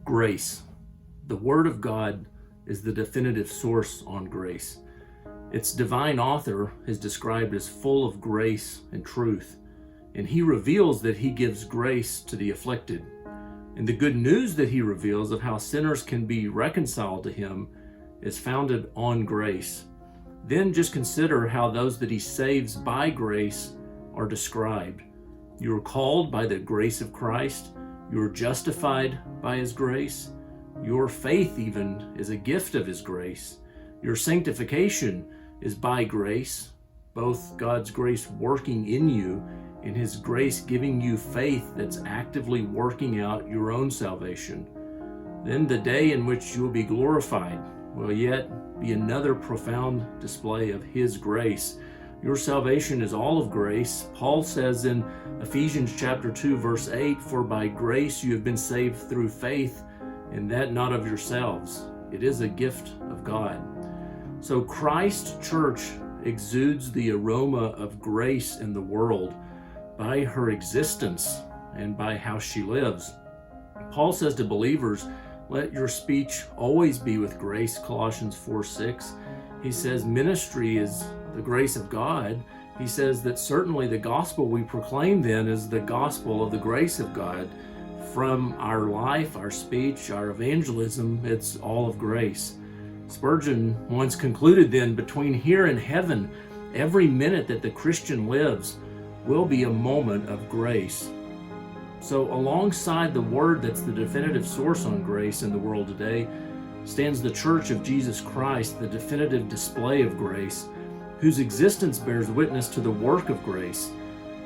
Grace. The Word of God is the definitive source on grace. Its divine author is described as full of grace and truth, and he reveals that he gives grace to the afflicted. And the good news that he reveals of how sinners can be reconciled to him is founded on grace. Then just consider how those that he saves by grace are described. You are called by the grace of Christ. You are justified by his grace. Your faith even is a gift of his grace. Your sanctification is by grace, both God's grace working in you and his grace giving you faith that's actively working out your own salvation. Then the day in which you will be glorified will yet be another profound display of his grace. Your salvation is all of grace. Paul says in Ephesians chapter 2, verse 8, "For by grace you have been saved through faith, and that not of yourselves. It is a gift of God." So Christ's church exudes the aroma of grace in the world by her existence and by how she lives. Paul says to believers, "Let your speech always be with grace," Colossians 4:6. He says ministry is the grace of God. He says that certainly the gospel we proclaim then is the gospel of the grace of God. From our life, our speech, our evangelism, it's all of grace. Spurgeon once concluded then, between here and heaven, every minute that the Christian lives will be a moment of grace. So alongside the word that's the definitive source on grace in the world today stands the Church of Jesus Christ, the definitive display of grace, whose existence bears witness to the work of grace,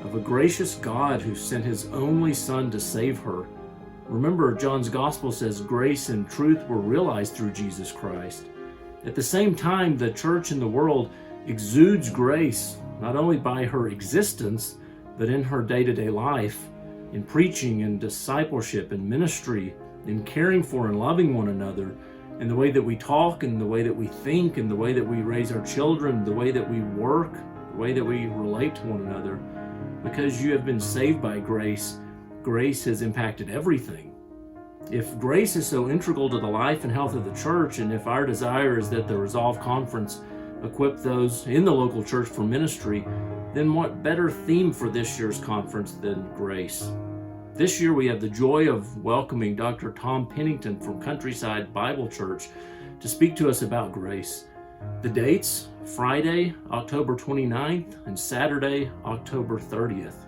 of a gracious God who sent his only Son to save her. Remember, John's Gospel says grace and truth were realized through Jesus Christ. At the same time, the church in the world exudes grace, not only by her existence, but in her day-to-day life, in preaching and discipleship and ministry, in caring for and loving one another, in the way that we talk, in the way that we think, in the way that we raise our children, the way that we work, the way that we relate to one another. Because you have been saved by grace, grace has impacted everything. If grace is so integral to the life and health of the church, and if our desire is that the Resolve Conference equip those in the local church for ministry, then what better theme for this year's conference than grace? This year we have the joy of welcoming Dr. Tom Pennington from Countryside Bible Church to speak to us about grace. The dates: Friday, October 29th and Saturday, October 30th.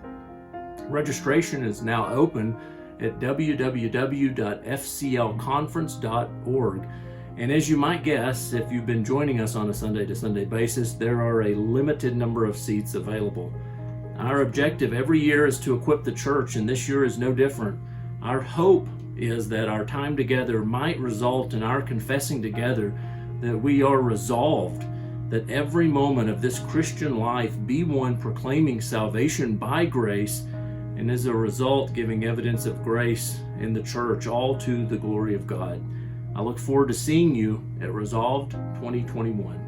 Registration is now open at www.fclconference.org. And as you might guess, if you've been joining us on a Sunday-to-Sunday basis, there are a limited number of seats available. Our objective every year is to equip the church, and this year is no different. Our hope is that our time together might result in our confessing together that we are resolved that every moment of this Christian life be one proclaiming salvation by grace, and as a result giving evidence of grace in the church, all to the glory of God. I look forward to seeing you at Resolved 2021.